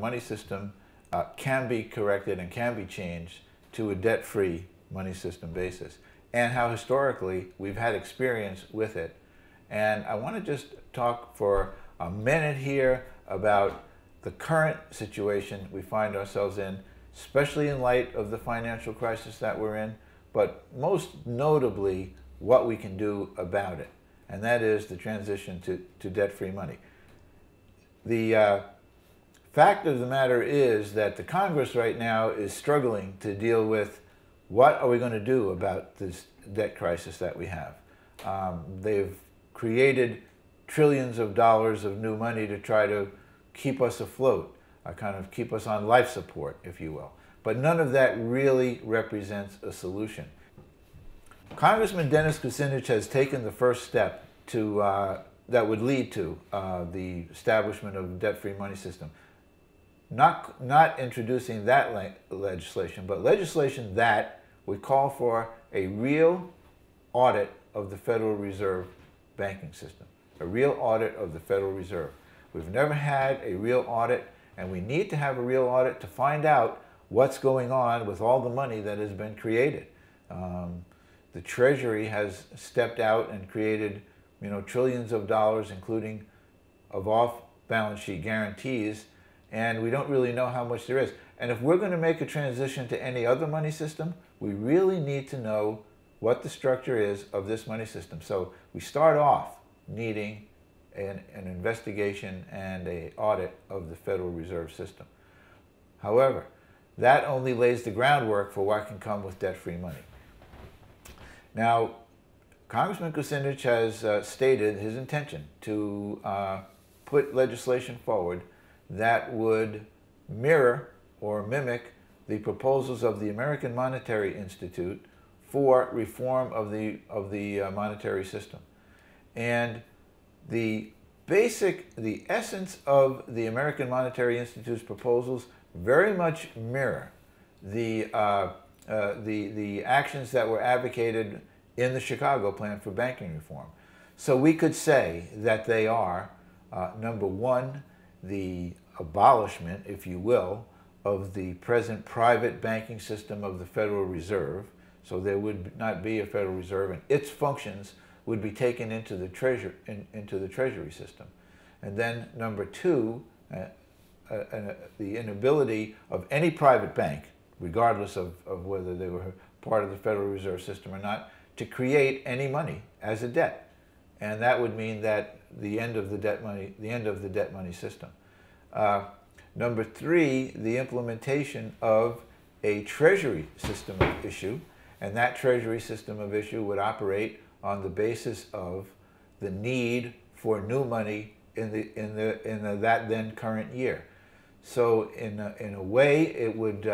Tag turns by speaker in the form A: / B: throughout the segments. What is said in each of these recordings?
A: money system can be corrected and can be changed to a debt-free money system basis, and how historically we've had experience with it. And I want to just talk for a minute here about the current situation we find ourselves in, especially in light of the financial crisis that we're in, but most notably what we can do about it, and that is the transition to debt-free money. The fact of the matter is that the Congress right now is struggling to deal with what are we going to do about this debt crisis that we have. They've created trillions of dollars of new money to try to keep us afloat, kind of keep us on life support, if you will. But none of that really represents a solution. Congressman Dennis Kucinich has taken the first step to, that would lead to the establishment of a debt-free money system. Not introducing that legislation, but legislation that would call for a real audit of the Federal Reserve banking system, a real audit of the Federal Reserve. We've never had a real audit, and we need to have a real audit to find out what's going on with all the money that has been created. The Treasury has stepped out and created, trillions of dollars, including of off-balance sheet guarantees, and we don't really know how much there is. And if we're going to make a transition to any other money system, we really need to know what the structure is of this money system. So we start off needing an investigation and an audit of the Federal Reserve System. However, that only lays the groundwork for what can come with debt-free money. Now, Congressman Kucinich has stated his intention to put legislation forward that would mirror or mimic the proposals of the American Monetary Institute for reform of the monetary system. And the essence of the American Monetary Institute's proposals very much mirror the actions that were advocated in the Chicago Plan for Banking Reform. So we could say that they are, number one, the abolishment, if you will, of the present private banking system of the Federal Reserve. So there would not be a Federal Reserve, and its functions would be taken into the Treasury system. And then number two, the inability of any private bank, regardless of whether they were part of the Federal Reserve System or not, to create any money as a debt. And that would mean that the end of the debt money system. Number three, the implementation of a Treasury system of issue, and that Treasury system of issue would operate on the basis of the need for new money in that then current year. So in a way, it would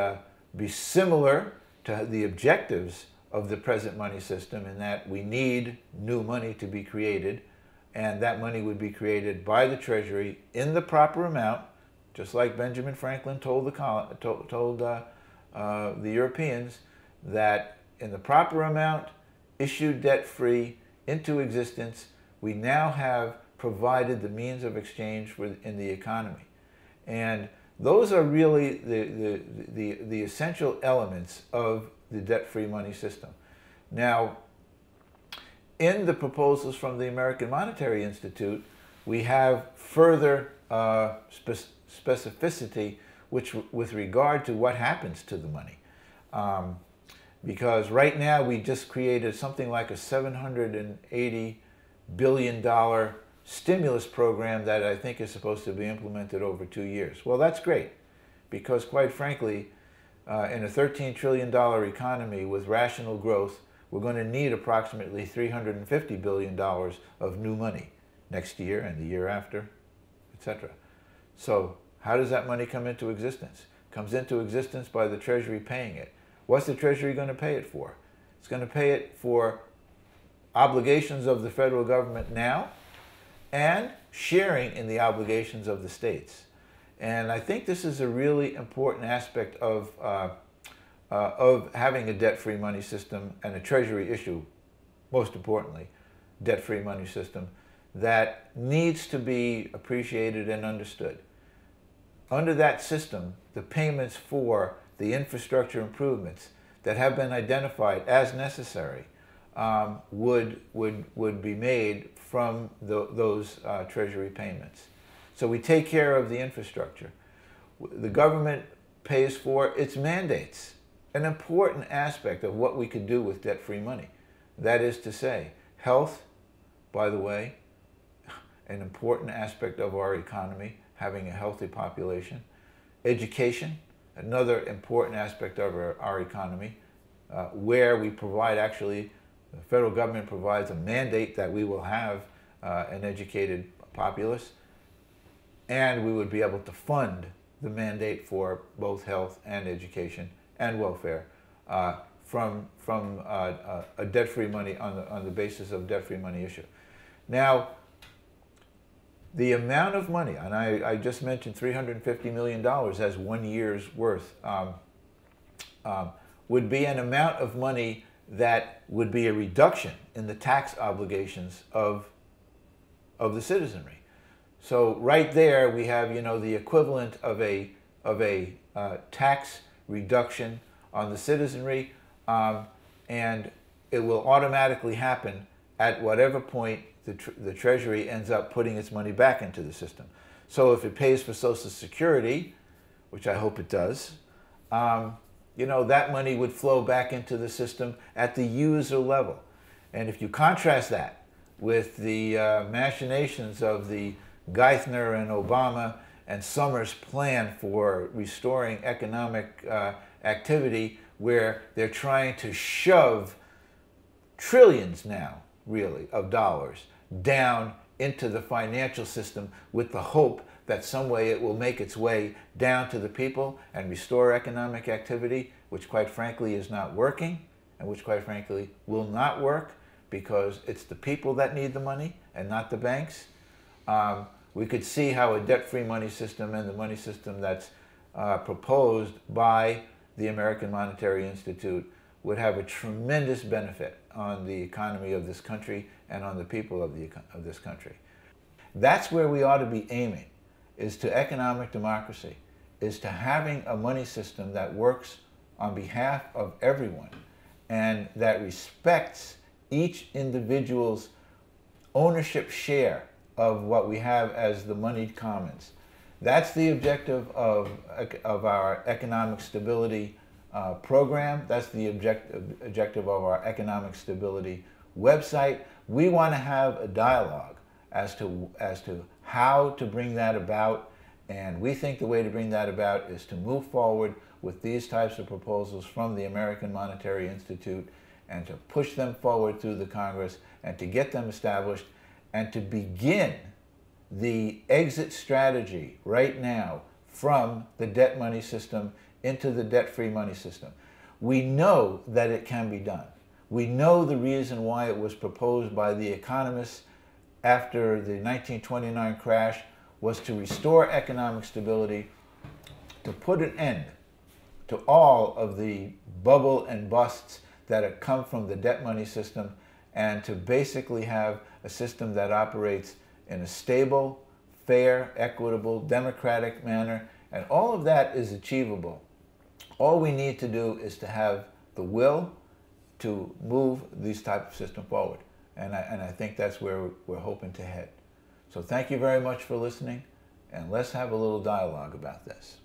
A: be similar to the objectives of the present money system, in that we need new money to be created, and that money would be created by the Treasury in the proper amount, just like Benjamin Franklin told the Europeans, that in the proper amount, issued debt-free into existence, we now have provided the means of exchange in the economy. And those are really the essential elements of the debt-free money system. Now, in the proposals from the American Monetary Institute, we have further specificity with regard to what happens to the money. Because right now we just created something like a $780 billion stimulus program that I think is supposed to be implemented over 2 years. Well, that's great, because quite frankly, in a $13 trillion economy with rational growth, we're going to need approximately $350 billion of new money next year and the year after, etc. So how does that money come into existence? It comes into existence by the Treasury paying it. What's the Treasury going to pay it for? It's going to pay it for obligations of the federal government now and sharing in the obligations of the states. And I think this is a really important aspect of having a debt-free money system and a Treasury issue, most importantly, debt-free money system, that needs to be appreciated and understood. under that system, the payments for the infrastructure improvements that have been identified as necessary would be made from those Treasury payments. So we take care of the infrastructure. The government pays for its mandates, an important aspect of what we could do with debt-free money. That is to say, health, by the way, an important aspect of our economy, having a healthy population. Education, another important aspect of our economy, where we provide, actually, the federal government provides a mandate that we will have an educated populace, and we would be able to fund the mandate for both health and education and welfare from a debt-free money, on the basis of debt-free money issue. Now, the amount of money, and I just mentioned $350 million as 1 year's worth, would be an amount of money that would be a reduction in the tax obligations of the citizenry. So right there we have, the equivalent of a tax reduction on the citizenry, and it will automatically happen at whatever point the Treasury ends up putting its money back into the system. So if it pays for Social Security, which I hope it does, that money would flow back into the system at the user level. And if you contrast that with the machinations of the Geithner and Obama and Summers plan for restoring economic activity, where they're trying to shove trillions now, really, of dollars down into the financial system with the hope that some way it will make its way down to the people and restore economic activity, which quite frankly is not working, and which quite frankly will not work, because it's the people that need the money and not the banks. We could see how a debt-free money system and the money system that's proposed by the American Monetary Institute would have a tremendous benefit on the economy of this country and on the people of this country. That's where we ought to be aiming, is to economic democracy, is to having a money system that works on behalf of everyone and that respects each individual's ownership share of what we have as the moneyed commons. That's the objective of our economic stability program. That's the objective of our economic stability website. We want to have a dialogue as to how to bring that about, and we think the way to bring that about is to move forward with these types of proposals from the American Monetary Institute, and to push them forward through the Congress, and to get them established, and to begin the exit strategy right now from the debt money system into the debt-free money system. We know that it can be done. We know the reason why it was proposed by the economists after the 1929 crash was to restore economic stability, to put an end to all of the bubble and busts that have come from the debt money system, and to basically have a system that operates in a stable, fair, equitable, democratic manner. And all of that is achievable. All we need to do is to have the will to move this type of system forward. And I think that's where we're hoping to head. So thank you very much for listening, and let's have a little dialogue about this.